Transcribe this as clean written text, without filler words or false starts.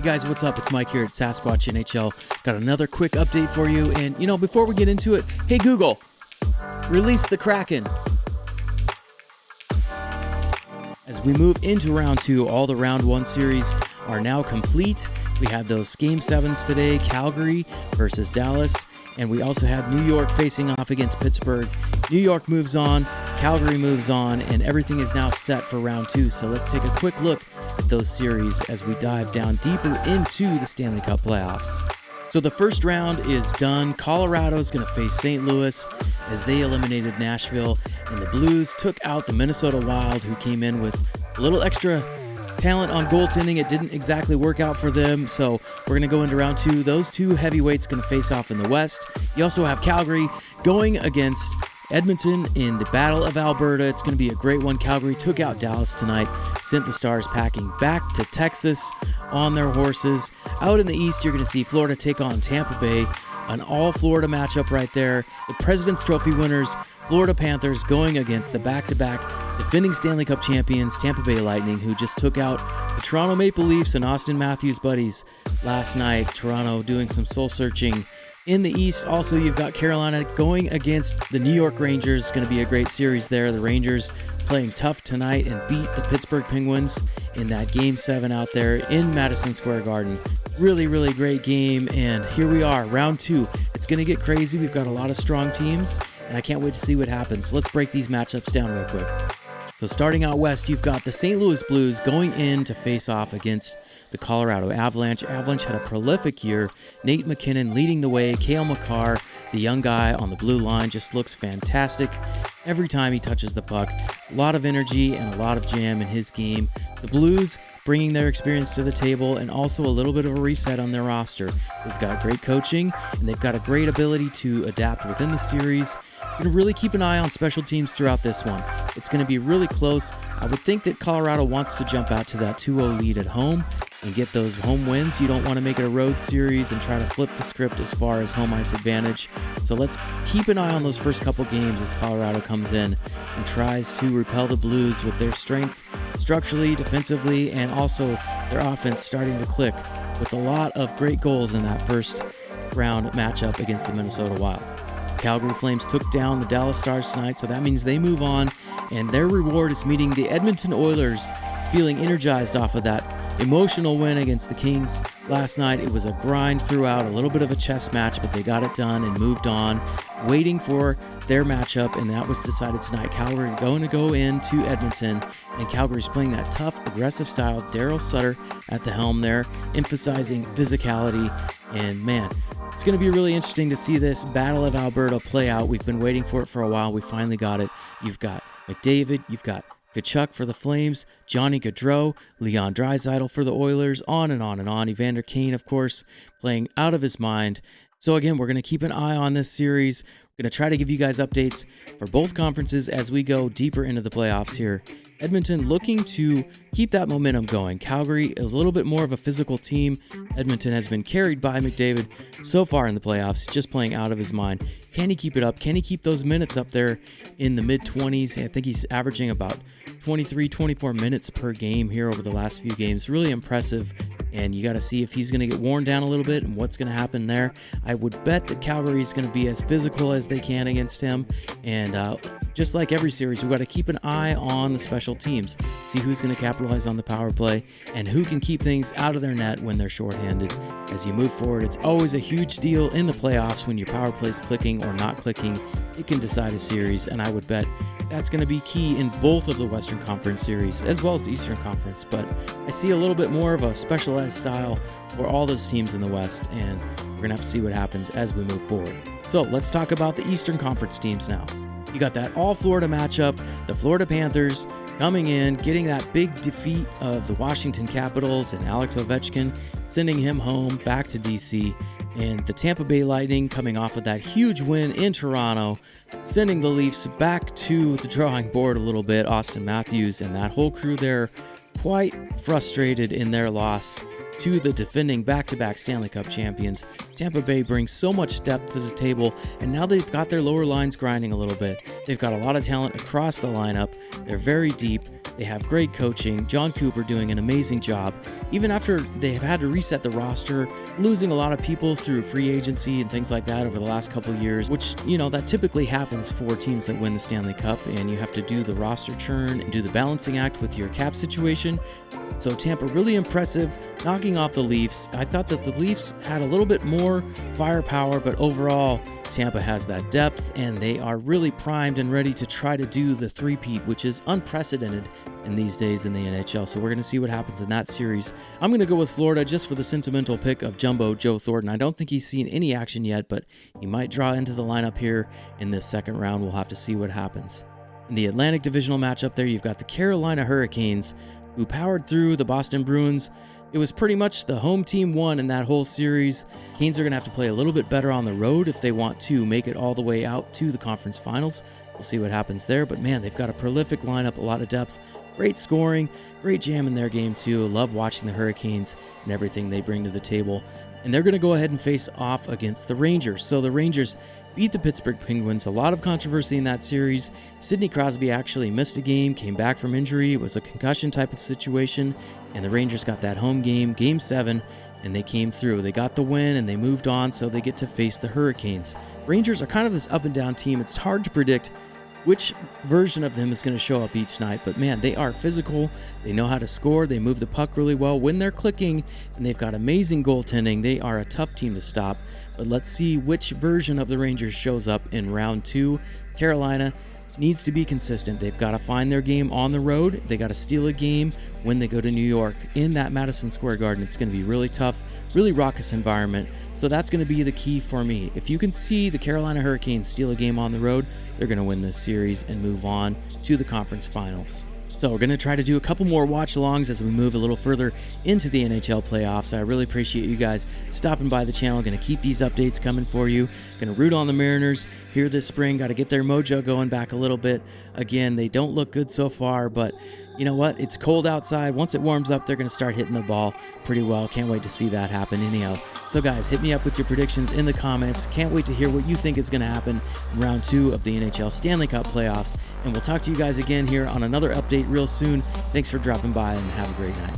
Hey guys, what's up? It's Mike here at Sasquatch NHL. Got another quick update for you. And, before we get into it, hey Google, release the Kraken. As we move into round 2, all the round 1 series are now complete. We had those game 7s today, Calgary versus Dallas. And we also had New York facing off against Pittsburgh. New York moves on, Calgary moves on, and everything is now set for round 2. So let's take a quick look at those series as we dive down deeper into the Stanley Cup playoffs. So the first round is done. Colorado's going to face St. Louis as they eliminated Nashville, and the Blues took out the Minnesota Wild, who came in with a little extra talent on goaltending. It didn't exactly work out for them, so we're going to go into round 2. Those two heavyweights going to face off in the West. You also have Calgary going against Edmonton in the Battle of Alberta. It's going to be a great one. Calgary took out Dallas tonight, sent the Stars packing back to Texas on their horses. Out in the East, you're going to see Florida take on Tampa Bay, an all-Florida matchup right there. The President's Trophy winners, Florida Panthers, going against the back-to-back defending Stanley Cup champions, Tampa Bay Lightning, who just took out the Toronto Maple Leafs and Austin Matthews' buddies last night. Toronto doing some soul-searching. In the East, also, you've got Carolina going against the New York Rangers. Going to be a great series there. The Rangers playing tough tonight and beat the Pittsburgh Penguins in that Game 7 out there in Madison Square Garden. Really, really great game, and here we are, round 2. It's going to get crazy. We've got a lot of strong teams, and I can't wait to see what happens. Let's break these matchups down real quick. So starting out west, you've got the St. Louis Blues going in to face off against the Colorado Avalanche. Avalanche had a prolific year. Nate McKinnon leading the way. Cale Makar, the young guy on the blue line, just looks fantastic every time he touches the puck. A lot of energy and a lot of jam in his game. The Blues bringing their experience to the table and also a little bit of a reset on their roster. They've got great coaching and they've got a great ability to adapt within the series. Going to really keep an eye on special teams throughout this one. It's going to be really close. I would think that Colorado wants to jump out to that 2-0 lead at home and get those home wins. You don't want to make it a road series and try to flip the script as far as home ice advantage. So let's keep an eye on those first couple games as Colorado comes in and tries to repel the Blues with their strength structurally, defensively, and also their offense starting to click with a lot of great goals in that first round matchup against the Minnesota Wild. Calgary Flames took down the Dallas Stars tonight, so that means they move on, and their reward is meeting the Edmonton Oilers, feeling energized off of that emotional win against the Kings last night. It was a grind throughout, a little bit of a chess match, but they got it done and moved on, waiting for their matchup, and that was decided tonight. Calgary going to go into Edmonton, and Calgary's playing that tough, aggressive style. Daryl Sutter at the helm there, emphasizing physicality, and man, it's going to be really interesting to see this Battle of Alberta play out. We've been waiting for it for a while. We finally got it. You've got McDavid, you've got Tkachuk for the Flames, Johnny Gaudreau, Leon Draisaitl for the Oilers, on and on and on. Evander Kane, of course, playing out of his mind. So again, we're going to keep an eye on this series. We're going to try to give you guys updates for both conferences as we go deeper into the playoffs here. Edmonton looking to keep that momentum going. Calgary, a little bit more of a physical team. Edmonton has been carried by McDavid so far in the playoffs, just playing out of his mind. Can he keep it up? Can he keep those minutes up there in the mid-20s? I think he's averaging about 23, 24 minutes per game here over the last few games. Really impressive. And you got to see if he's going to get worn down a little bit and what's going to happen there. I would bet that Calgary is going to be as physical as they can against him. And just like every series, we've got to keep an eye on the special teams. See who's going to capitalize on the power play and who can keep things out of their net when they're shorthanded. As you move forward, it's always a huge deal in the playoffs when your power play is clicking or not clicking. It can decide a series, and I would bet that's going to be key in both of the Western Conference series as well as the Eastern Conference. But I see a little bit more of a specialized style for all those teams in the West, and we're going to have to see what happens as we move forward. So let's talk about the Eastern Conference teams now. You got that all-Florida matchup, the Florida Panthers coming in, getting that big defeat of the Washington Capitals and Alex Ovechkin, sending him home back to D.C., and the Tampa Bay Lightning coming off of that huge win in Toronto, sending the Leafs back to the drawing board a little bit. Austin Matthews and that whole crew there quite frustrated in their loss to the defending back-to-back Stanley Cup champions. Tampa Bay brings so much depth to the table, and now they've got their lower lines grinding a little bit. They've got a lot of talent across the lineup. They're very deep. They have great coaching. John Cooper doing an amazing job. Even after they have had to reset the roster, losing a lot of people through free agency and things like that over the last couple of years, which, that typically happens for teams that win the Stanley Cup, and you have to do the roster churn and do the balancing act with your cap situation. So Tampa really impressive, knocking off the Leafs. I thought that the Leafs had a little bit more firepower, but overall, Tampa has that depth, and they are really primed and ready to try to do the three-peat, which is unprecedented in these days in the NHL. So we're going to see what happens in that series. I'm going to go with Florida just for the sentimental pick of Jumbo Joe Thornton. I don't think he's seen any action yet, but he might draw into the lineup here in this second round. We'll have to see what happens. In the Atlantic Divisional matchup there, you've got the Carolina Hurricanes, who powered through the Boston Bruins. It was pretty much the home team won in that whole series. Canes are going to have to play a little bit better on the road if they want to make it all the way out to the conference finals. We'll see what happens there, but man, they've got a prolific lineup, a lot of depth, great scoring, great jam in their game too. Love watching the Hurricanes and everything they bring to the table. And they're going to go ahead and face off against the Rangers. So the Rangers beat the Pittsburgh Penguins. A lot of controversy in that series. Sidney Crosby actually missed a game, came back from injury. It was a concussion type of situation, and the Rangers got that home game, Game 7, and they came through. They got the win, and they moved on, so they get to face the Hurricanes. Rangers are kind of this up-and-down team. It's hard to predict which version of them is going to show up each night, but man, they are physical, they know how to score, they move the puck really well when they're clicking, and they've got amazing goaltending. They are a tough team to stop, but let's see which version of the Rangers shows up in round 2. Carolina needs to be consistent. They've got to find their game on the road. They got to steal a game when they go to New York in that Madison Square Garden. It's going to be really tough, really raucous environment, so that's going to be the key for me. If you can see the Carolina Hurricanes steal a game on the road, they're going to win this series and move on to the conference finals. So we're going to try to do a couple more watch-alongs as we move a little further into the NHL playoffs. I really appreciate you guys stopping by the channel. Going to keep these updates coming for you. Going to root on the Mariners here this spring. Got to get their mojo going back a little bit. Again, they don't look good so far, but you know what? It's cold outside. Once it warms up, they're going to start hitting the ball pretty well. Can't wait to see that happen anyhow. So guys, hit me up with your predictions in the comments. Can't wait to hear what you think is going to happen in round 2 of the NHL Stanley Cup playoffs. And we'll talk to you guys again here on another update real soon. Thanks for dropping by and have a great night.